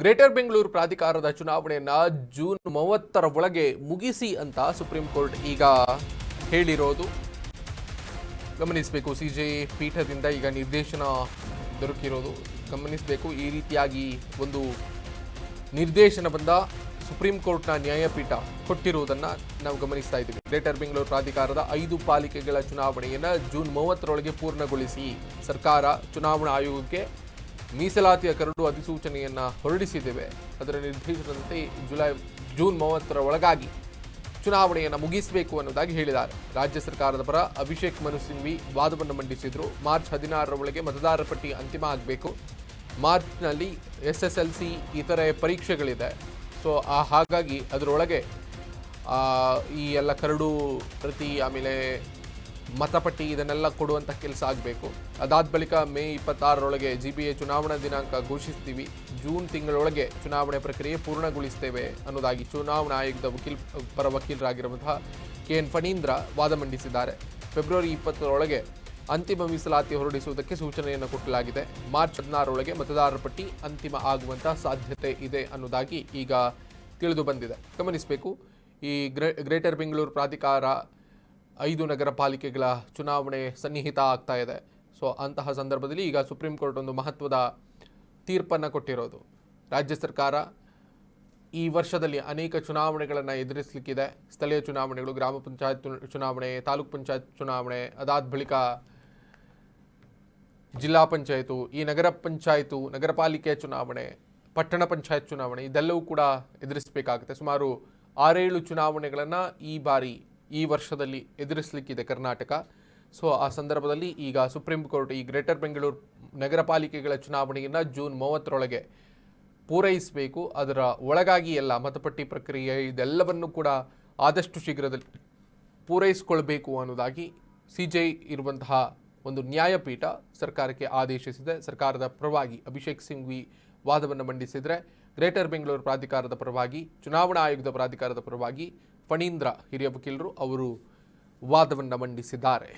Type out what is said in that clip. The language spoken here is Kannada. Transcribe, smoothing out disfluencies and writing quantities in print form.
ಗ್ರೇಟರ್ ಬೆಂಗಳೂರು ಪ್ರಾಧಿಕಾರದ ಚುನಾವಣೆಯನ್ನ ಜೂನ್ 30ರ ಒಳಗೆ ಮುಗಿಸಿ ಅಂತ ಸುಪ್ರೀಂ ಕೋರ್ಟ್ ಈಗ ಹೇಳಿರೋದು ಗಮನಿಸಬೇಕು. ಸಿಜೆ ಪೀಠದಿಂದ ಈಗ ನಿರ್ದೇಶನ ದೊರಕಿರೋದು ಗಮನಿಸಬೇಕು. ಈ ರೀತಿಯಾಗಿ ಒಂದು ನಿರ್ದೇಶನ ಬಂದ ಸುಪ್ರೀಂ ಕೋರ್ಟ್ನ ನ್ಯಾಯಪೀಠ ಕೊಟ್ಟಿರುವುದನ್ನು ನಾವು ಗಮನಿಸ್ತಾ ಇದ್ದೀವಿ. ಗ್ರೇಟರ್ ಬೆಂಗಳೂರು ಪ್ರಾಧಿಕಾರದ 5 ಪಾಲಿಕೆಗಳ ಚುನಾವಣೆಯನ್ನು ಜೂನ್ 30ರೊಳಗೆ ಪೂರ್ಣಗೊಳಿಸಿ ಸರ್ಕಾರ ಚುನಾವಣಾ ಆಯೋಗಕ್ಕೆ ಮೀಸಲಾತಿಯ ಕರಡು ಅಧಿಸೂಚನೆಯನ್ನು ಹೊರಡಿಸಿದ್ದೇವೆ. ಅದರ ನಿರ್ದೇಶನದಂತೆ ಜೂನ್ 30ರ ಒಳಗಾಗಿ ಚುನಾವಣೆಯನ್ನು ಮುಗಿಸಬೇಕು ಅನ್ನೋದಾಗಿ ಹೇಳಿದ್ದಾರೆ. ರಾಜ್ಯ ಸರ್ಕಾರದ ಪರ ಅಭಿಷೇಕ್ ಮನು ಸಿಂಘ್ವಿ ವಾದವನ್ನು ಮಂಡಿಸಿದರು. ಮಾರ್ಚ್ 16ರ ಒಳಗೆ ಮತದಾರರ ಪಟ್ಟಿ ಅಂತಿಮ ಆಗಬೇಕು. ಮಾರ್ಚ್ನಲ್ಲಿ SSLC ಇತರೆ ಪರೀಕ್ಷೆಗಳಿದೆ. ಸೊ ಹಾಗಾಗಿ ಅದರೊಳಗೆ ಈ ಎಲ್ಲ ಕರಡು ಪ್ರತಿ ಆಮೇಲೆ ಮತಪಟ್ಟಿ ಇದನ್ನೆಲ್ಲ ಕೊಡುವಂಥ ಕೆಲಸ ಆಗಬೇಕು. ಅದಾದ ಬಳಿಕ ಮೇ 26ರೊಳಗೆ GBA ಚುನಾವಣಾ ದಿನಾಂಕ ಘೋಷಿಸ್ತೀವಿ. ಜೂನ್ ತಿಂಗಳೊಳಗೆ ಚುನಾವಣೆ ಪ್ರಕ್ರಿಯೆ ಪೂರ್ಣಗೊಳಿಸ್ತೇವೆ ಅನ್ನೋದಾಗಿ ಚುನಾವಣಾ ಆಯೋಗದ ವಕೀಲರಾಗಿರುವಂತಹ KN ಫಣೀಂದ್ರ ವಾದ ಮಂಡಿಸಿದ್ದಾರೆ. ಫೆಬ್ರವರಿ 20ರೊಳಗೆ ಅಂತಿಮ ಮೀಸಲಾತಿ ಹೊರಡಿಸುವುದಕ್ಕೆ ಸೂಚನೆಯನ್ನು ಕೊಡಲಾಗಿದೆ. ಮಾರ್ಚ್ 16ರೊಳಗೆ ಮತದಾರರ ಪಟ್ಟಿ ಅಂತಿಮ ಆಗುವಂಥ ಸಾಧ್ಯತೆ ಇದೆ ಅನ್ನೋದಾಗಿ ಈಗ ತಿಳಿದು ಬಂದಿದೆ. ಗಮನಿಸಬೇಕು, ಈ ಗ್ರೇಟರ್ ಬೆಂಗಳೂರು ಪ್ರಾಧಿಕಾರ 5 ನಗರ ಪಾಲಿಕೆಗಳ ಚುನಾವಣೆ ಸನ್ನಿಹಿತ ಆಗ್ತಾ ಇದೆ. ಸೊ ಅಂತಹ ಸಂದರ್ಭದಲ್ಲಿ ಈಗ ಸುಪ್ರೀಂ ಕೋರ್ಟ್ ಒಂದು ಮಹತ್ವದ ತೀರ್ಪನ್ನು ಕೊಟ್ಟಿರೋದು. ರಾಜ್ಯ ಸರ್ಕಾರ ಈ ವರ್ಷದಲ್ಲಿ ಅನೇಕ ಚುನಾವಣೆಗಳನ್ನು ಎದುರಿಸಲಿಕ್ಕಿದೆ. ಸ್ಥಳೀಯ ಚುನಾವಣೆಗಳು, ಗ್ರಾಮ ಪಂಚಾಯತ್ ಚುನಾವಣೆ, ತಾಲೂಕ್ ಪಂಚಾಯತ್ ಚುನಾವಣೆ, ಅದಾದ ಬಳಿಕ ಜಿಲ್ಲಾ ಪಂಚಾಯತು, ಈ ನಗರ ಪಂಚಾಯತು, ನಗರ ಪಾಲಿಕೆಯ ಚುನಾವಣೆ, ಪಟ್ಟಣ ಪಂಚಾಯತ್ ಚುನಾವಣೆ ಇದೆಲ್ಲವೂ ಕೂಡ ಎದುರಿಸಬೇಕಾಗುತ್ತೆ. ಸುಮಾರು 6-7 ಚುನಾವಣೆಗಳನ್ನು ಈ ವರ್ಷದಲ್ಲಿ ಎದುರಿಸಲಿಕ್ಕಿದೆ ಕರ್ನಾಟಕ. ಸೊ ಆ ಸಂದರ್ಭದಲ್ಲಿ ಈಗ ಸುಪ್ರೀಂ ಕೋರ್ಟ್ ಈ ಗ್ರೇಟರ್ ಬೆಂಗಳೂರು ನಗರ ಪಾಲಿಕೆಗಳ ಚುನಾವಣೆಯನ್ನು ಜೂನ್ 30ರೊಳಗೆ ಪೂರೈಸಬೇಕು. ಅದರ ಒಳಗಾಗಿ ಎಲ್ಲ ಮತಪಟ್ಟಿ ಪ್ರಕ್ರಿಯೆ ಇದೆಲ್ಲವನ್ನು ಕೂಡ ಆದಷ್ಟು ಶೀಘ್ರದಲ್ಲಿ ಪೂರೈಸಿಕೊಳ್ಬೇಕು ಅನ್ನೋದಾಗಿ CJI ಇರುವಂತಹ ಒಂದು ನ್ಯಾಯಪೀಠ ಸರ್ಕಾರಕ್ಕೆ ಆದೇಶಿಸಿದೆ. ಸರ್ಕಾರದ ಪರವಾಗಿ ಅಭಿಷೇಕ್ ಸಿಂಘ್ವಿ ವಾದವನ್ನು ಮಂಡಿಸಿದರೆ, ಗ್ರೇಟರ್ ಬೆಂಗಳೂರು ಪ್ರಾಧಿಕಾರದ ಪರವಾಗಿ, ಚುನಾವಣಾ ಆಯೋಗದ ಪ್ರಾಧಿಕಾರದ ಪರವಾಗಿ ಫಣೀಂದ್ರ ಹಿರಿಯ ವಕೀಲರು ಅವರು ವಾದವನ್ನು ಮಂಡಿಸಿದ್ದಾರೆ.